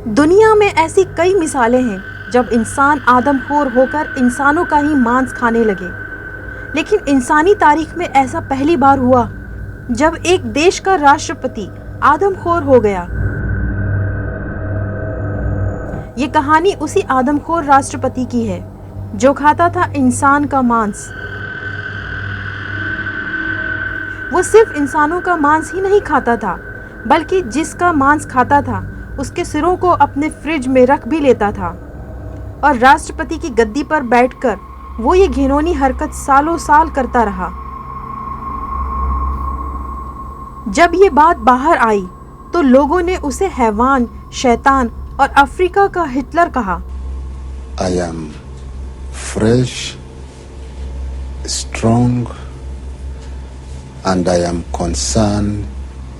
दुनिया में ऐसी कई मिसालें हैं जब इंसान आदमखोर होकर इंसानों का ही मांस खाने लगे, लेकिन इंसानी तारीख में ऐसा पहली बार हुआ जब एक देश का राष्ट्रपति आदमखोर हो गया। ये कहानी उसी आदमखोर राष्ट्रपति की है जो खाता था इंसान का मांस। वो सिर्फ इंसानों का मांस ही नहीं खाता था, बल्कि जिसका मांस खाता था उसके सिरों को अपने फ्रिज में रख भी लेता था। और राष्ट्रपति की गद्दी पर बैठकर वो ये घिनौनी हरकत सालों साल करता रहा। जब ये बात बाहर आई तो लोगों ने उसे हैवान, शैतान और अफ्रीका का हिटलर कहा। I am fresh, strong, and I am concerned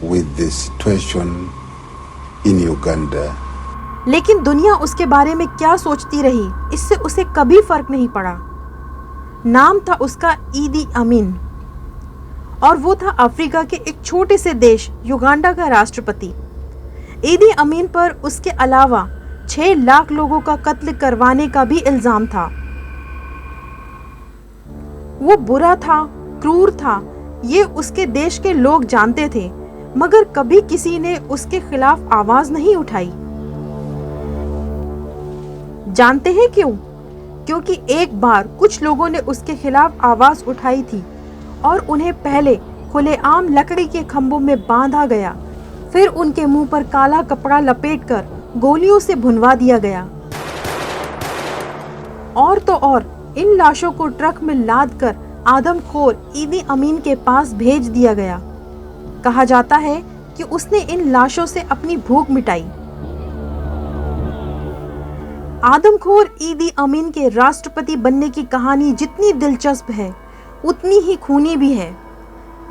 with the situation in Uganda. लेकिन दुनिया उसके बारे में क्या सोचती रही, इससे उसे कभी फर्क नहीं पड़ा। नाम था उसका ईदी अमीन और वो था अफ्रीका के एक छोटे से देश युगांडा का राष्ट्रपति। ईदी अमीन पर उसके अलावा 6 लाख लोगों का कत्ल करवाने का भी इल्जाम था। वो बुरा था, क्रूर था, ये उसके देश के लोग जानते थे, मगर कभी किसी ने उसके खिलाफ आवाज नहीं उठाई। जानते हैं क्यों? क्योंकि एक बार कुछ लोगों ने उसके खिलाफ आवाज उठाई थी और उन्हें पहले खुलेआम लकड़ी के खंभों में बांधा गया, फिर उनके मुंह पर काला कपड़ा लपेटकर गोलियों से भुनवा दिया गया। और तो और इन लाशों को ट्रक में लाद कर आदमखोर ईदी अमीन के पास भेज दिया गया। कहा जाता है कि उसने इन लाशों से अपनी भूख मिटाई। आदमखोर ईदी अमीन के राष्ट्रपति बनने की कहानी जितनी दिलचस्प है, उतनी ही खूनी भी है।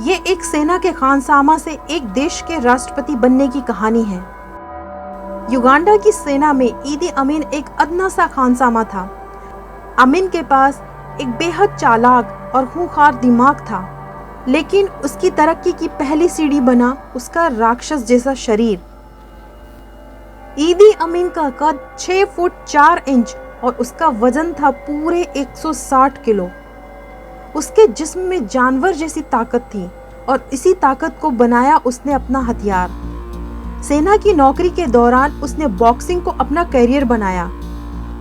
ये एक सेना के खानसामा से एक देश के राष्ट्रपति बनने की कहानी है। युगांडा की सेना में ईदी अमीन एक अदना सा खानसामा था। अमीन के पास एक बेहद चालाक और खूंखार दिमाग था, लेकिन उसकी तरक्की की पहली सीढ़ी बना उसका राक्षस जैसा शरीर। ईदी अमीन का कद 6 फुट 4 इंच और उसका वजन था पूरे 160 किलो। उसके जिस्म में जानवर जैसी ताकत थी और इसी ताकत को बनाया उसने अपना हथियार। सेना की नौकरी के दौरान उसने बॉक्सिंग को अपना करियर बनाया।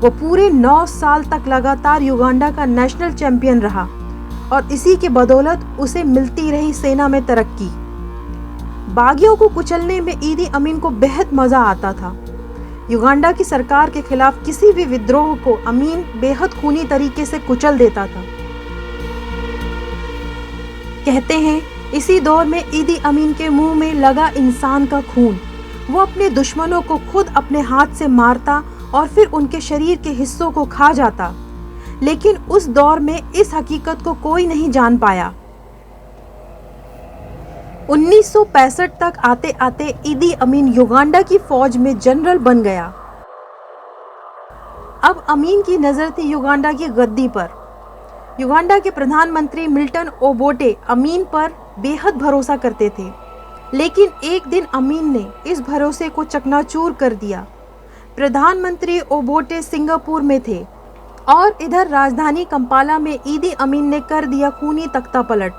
वो पूरे 9 साल तक लगातार युगांडा का नेशनल चैंपियन रहा और इसी के बदौलत उसे मिलती रही सेना में तरक्की। बागियों को कुचलने में ईदी अमीन को बेहद मजा आता था। युगांडा की सरकार के खिलाफ किसी भी विद्रोह को अमीन बेहद खूनी तरीके से कुचल देता था। कहते हैं इसी दौर में ईदी अमीन के मुंह में लगा इंसान का खून। वो अपने दुश्मनों को खुद अपने हाथ से मारता और फिर उनके शरीर के हिस्सों को खा जाता। लेकिन उस दौर में इस हकीकत को कोई नहीं जान पाया। 1965 तक आते आते ईदी अमीन युगांडा की फौज में जनरल बन गया। अब अमीन की नजर थी युगांडा की गद्दी पर। युगांडा के प्रधानमंत्री मिल्टन ओबोटे अमीन पर बेहद भरोसा करते थे, लेकिन एक दिन अमीन ने इस भरोसे को चकनाचूर कर दिया। प्रधानमंत्री ओबोटे सिंगापुर में थे और इधर राजधानी कंपाला में ईदी अमीन ने कर दिया खूनी तख्ता पलट।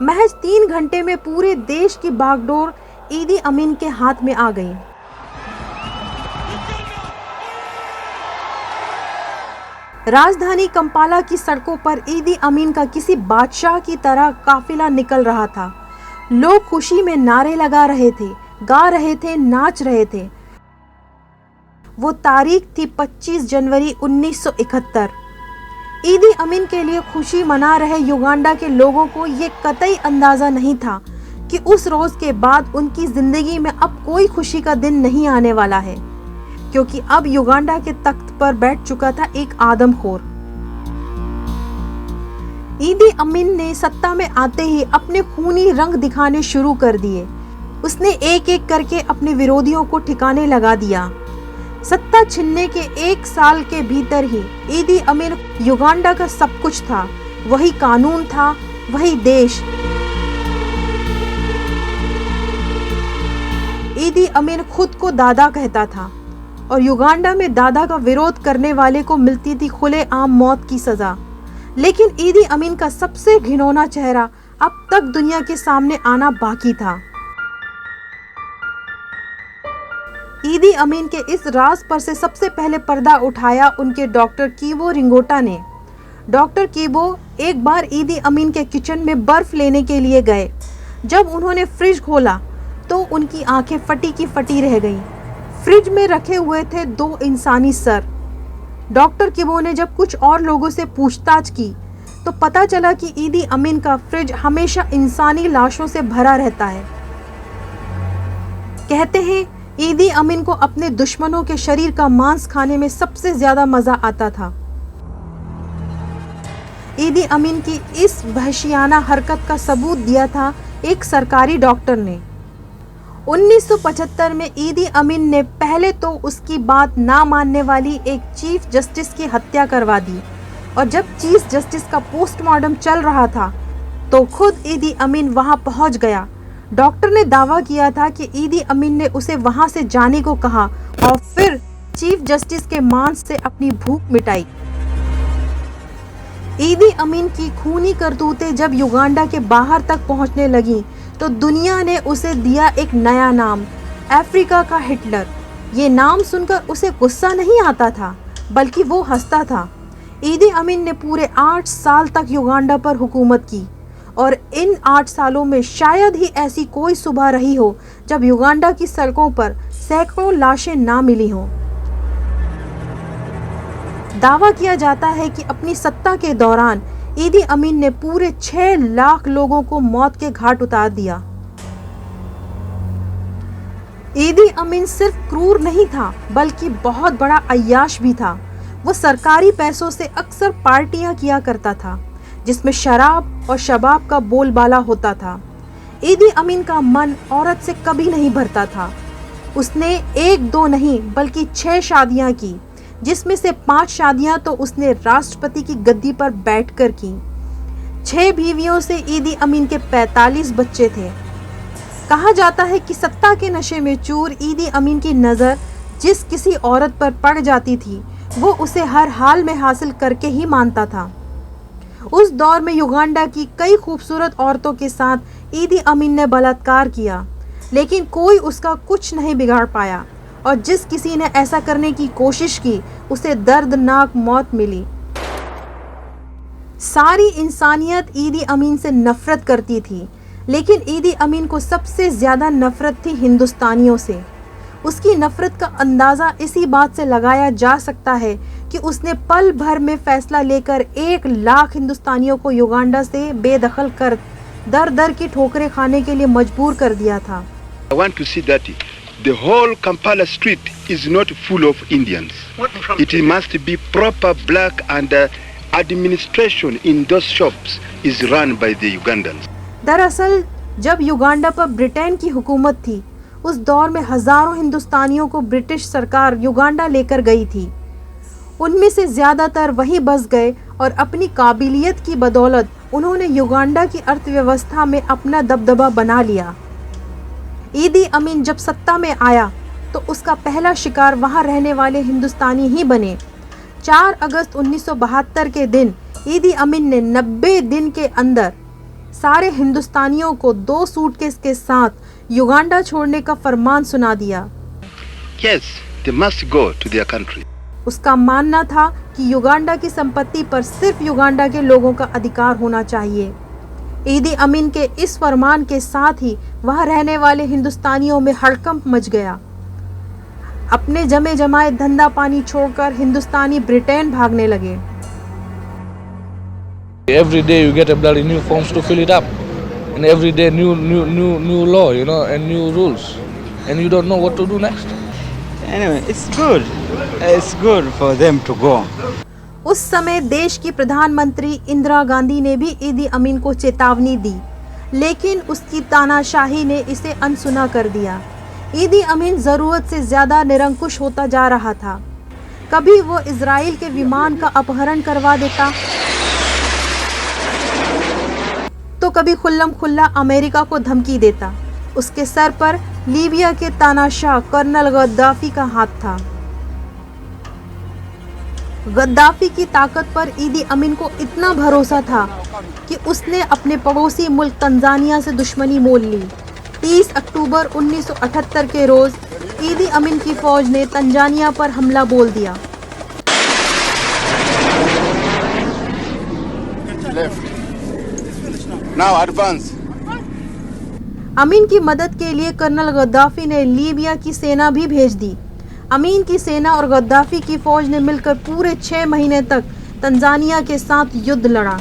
महज 3 घंटे में पूरे देश की बागडोर ईदी अमीन के हाथ में आ गई। राजधानी कंपाला की सड़कों पर ईदी अमीन का किसी बादशाह की तरह काफिला निकल रहा था। लोग खुशी में नारे लगा रहे थे, गा रहे थे, नाच रहे थे। वो तारीख थी 25 जनवरी 1971। ईदी अमीन के लिए खुशी मना रहे युगांडा के लोगों को ये कतई अंदाजा नहीं था कि उस रोज के बाद उनकी जिंदगी में अब कोई खुशी का दिन नहीं आने वाला है, क्योंकि अब युगांडा के तख्त पर बैठ चुका था एक आदमखोर। ईदी अमीन ने सत्ता में आते ही अपने खूनी रंग दिखाने शुरू कर दिए। उसने एक एक करके अपने विरोधियों को ठिकाने लगा दिया। सत्ता छिनने के 1 साल के भीतर ही ईदी अमीन युगांडा का सब कुछ था। वही कानून था, वही देश। ईदी अमीन खुद को दादा कहता था। और युगांडा में दादा का विरोध करने वाले को मिलती थी खुलेआम मौत की सजा। लेकिन ईदी अमीन का सबसे घिनौना चेहरा अब तक दुनिया के सामने आना बाकी था। ईदी अमीन के इस राज पर से सबसे पहले पर्दा उठाया उनके डॉक्टर कीवो रिंगोटा ने। डॉक्टर कीवो एक बार ईदी अमीन के किचन में बर्फ लेने के लिए गए। जब उन्होंने फ्रिज खोला तो उनकी आंखें फटी की फटी रह गईं। फ्रिज में रखे हुए थे 2 इंसानी सर। डॉक्टर कीवो ने जब कुछ और लोगों से पूछताछ की तो पता चला कि ईदी अमीन का फ्रिज हमेशा इंसानी लाशों से भरा रहता है। कहते हैं ईदी अमीन को अपने दुश्मनों के शरीर का मांस खाने में सबसे ज्यादा मजा आता था। ईदी अमीन की इस वहशियाना हरकत का सबूत दिया था एक सरकारी डॉक्टर ने। 1975 में ईदी अमीन ने पहले तो उसकी बात ना मानने वाली एक चीफ जस्टिस की हत्या करवा दी, और जब चीफ जस्टिस का पोस्टमार्टम चल रहा था तो खुद ईदी अमीन वहां पहुंच गया। डॉक्टर ने दावा किया था कि ईदी अमीन ने उसे वहां से जाने को कहा और फिर चीफ जस्टिस के मांस से अपनी भूख मिटाई। ईदी अमीन की खूनी करतूतें जब युगांडा के बाहर तक पहुंचने लगी तो दुनिया ने उसे दिया एक नया नाम, अफ्रीका का हिटलर। ये नाम सुनकर उसे गुस्सा नहीं आता था, बल्कि वो हंसता था। ईदी अमीन ने पूरे 8 साल तक युगांडा पर हुकूमत की, और इन 8 सालों में शायद ही ऐसी कोई सुबह रही हो जब युगांडा की सड़कों पर सैकड़ों लाशें ना मिली हों। दावा किया जाता है कि अपनी सत्ता के दौरान ईदी अमीन ने पूरे 6 लाख लोगों को मौत के घाट उतार दिया। ईदी अमीन सिर्फ क्रूर नहीं था, बल्कि बहुत बड़ा अय्याश भी था। वो सरकारी पैसों से अक्सर पार्टियां किया करता था, जिसमें शराब और शबाब का बोलबाला होता था। ईदी अमीन का मन औरत से कभी नहीं भरता था। उसने 1-2 नहीं बल्कि 6 शादियां की, जिसमें से 5 शादियां तो उसने राष्ट्रपति की गद्दी पर बैठकर की। 6 बीवियों से ईदी अमीन के 45 बच्चे थे। कहा जाता है कि सत्ता के नशे में चूर ईदी अमीन की नज़र जिस किसी औरत पर पड़ जाती थी, वो उसे हर हाल में हासिल करके ही मानता था। उस दौर में युगांडा की कई खूबसूरत औरतों के साथ ईदी अमीन ने बलात्कार किया, लेकिन कोई उसका कुछ नहीं बिगाड़ पाया, और जिस किसी ने ऐसा करने की कोशिश की उसे दर्दनाक मौत मिली। सारी इंसानियत ईदी अमीन से नफरत करती थी, लेकिन ईदी अमीन को सबसे ज्यादा नफरत थी हिंदुस्तानियों से। उसकी नफरत का अंदाजा इसी बात से लगाया जा सकता है कि उसने पल भर में फैसला लेकर 1 लाख हिंदुस्तानियों को युगांडा से बेदखल कर दर दर की ठोकरें खाने के लिए मजबूर कर दिया था। I want to see that the whole Kampala street is not full of Indians. It must be proper black, and administration in those shops is run by the Ugandans. दरअसल जब युगांडा पर ब्रिटेन की हुकूमत थी, उस दौर में हजारों हिंदुस्तानियों को ब्रिटिश सरकार युगांडा लेकर गई थी। उनमें से ज्यादातर वहीं बस गए और अपनी काबिलियत की बदौलत उन्होंने युगांडा की अर्थव्यवस्था में अपना दबदबा बना लिया। ईदी अमीन जब सत्ता में आया तो उसका पहला शिकार वहां रहने वाले हिंदुस्तानी ही बने। 4 अगस्त 1972 के दिन ईदी अमीन ने 90 दिन के अंदर सारे हिंदुस्तानियों को 2 सूटकेस के साथ युगांडा छोड़ने का फरमान सुना दिया। Yes, they must go to their country. उसका मानना था कि युगांडा की संपत्ति पर सिर्फ युगांडा के लोगों का अधिकार होना चाहिए। ईदी अमीन के इस फरमान के साथ ही वहां रहने वाले हिंदुस्तानियों में हड़कंप मच गया। अपने जमे जमाए धंधा पानी छोड़कर हिंदुस्तानी ब्रिटेन भागने लगे। Every day you get a bloody new forms to fill it up, and every day new law, you know, and new rules, and you don't know what to do next. Anyway, it's good. It's good for them to go. उस समय देश की प्रधानमंत्री इंदिरा गांधी ने भी ईदी अमीन को चेतावनी दी, लेकिन उसकी तानाशाही ने इसे अनसुना कर दिया। ईदी अमीन जरूरत से ज्यादा निरंकुश होता जा रहा था। कभी वो इजराइल के विमान का अपहरण करवा देता, तो कभी खुल्लम खुल्ला अमेरिका को धमकी देता। उसके सर पर लीबिया के तानाशाह कर्नल गद्दाफी का हाथ था। गद्दाफी की ताकत पर ईदी अमीन को इतना भरोसा था कि उसने अपने पड़ोसी मुल्क तंजानिया से दुश्मनी मोल ली। 30 अक्टूबर 1978 के रोज ईदी अमीन की फौज ने तंजानिया पर हमला बोल दिया। Now advance. अमीन की मदद के लिए कर्नल गद्दाफी ने लीबिया की सेना भी भेज दी। अमीन की सेना और गद्दाफी की फौज ने मिलकर पूरे 6 महीने तक तंजानिया के साथ युद्ध लड़ा।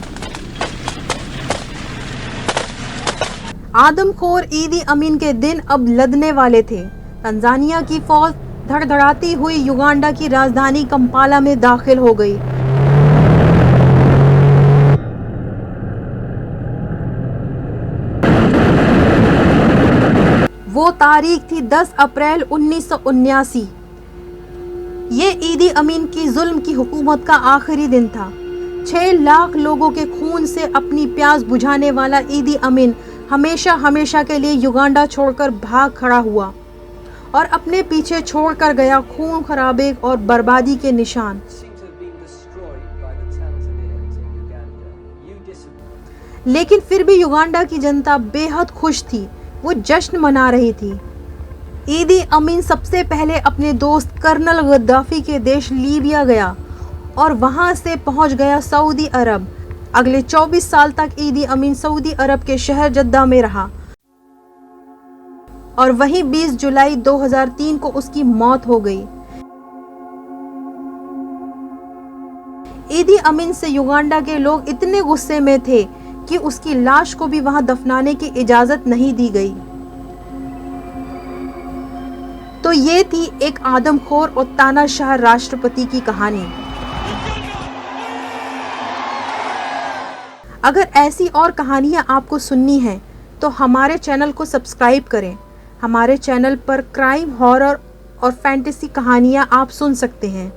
आदमखोर ईदी अमीन के दिन अब लदने वाले थे। तंजानिया की फौज धड़धड़ाती हुई युगांडा की राजधानी कंपाला में दाखिल हो गई। वो तारीख थी 10 अप्रैल 1979। ये ईदी अमीन की जुल्म की हुकूमत का आखिरी दिन था। 6 लाख लोगों के खून से अपनी प्यास बुझाने वाला ईदी अमीन हमेशा हमेशा के लिए युगांडा छोड़कर भाग खड़ा हुआ और अपने पीछे छोड़कर गया खून खराबे और बर्बादी के निशान। लेकिन फिर भी युगांडा की जनता बेहद खुश थी। वो जश्न मना रही थी। ईदी अमीन सबसे पहले अपने दोस्त कर्नल गद्दाफी के देश लीबिया गया और वहां से पहुंच गया सऊदी अरब। अगले 24 साल तक ईदी अमीन सऊदी अरब के शहर जद्दा में रहा और वहीं 20 जुलाई 2003 को उसकी मौत हो गई। ईदी अमीन से युगांडा के लोग इतने गुस्से में थे कि उसकी लाश को भी वहां दफनाने की इजाजत नहीं दी गई। तो ये थी एक आदमखोर और तानाशाह राष्ट्रपति की कहानी। अगर ऐसी और कहानियां आपको सुननी हैं तो हमारे चैनल को सब्सक्राइब करें। हमारे चैनल पर क्राइम, हॉरर और फैंटेसी कहानियां आप सुन सकते हैं।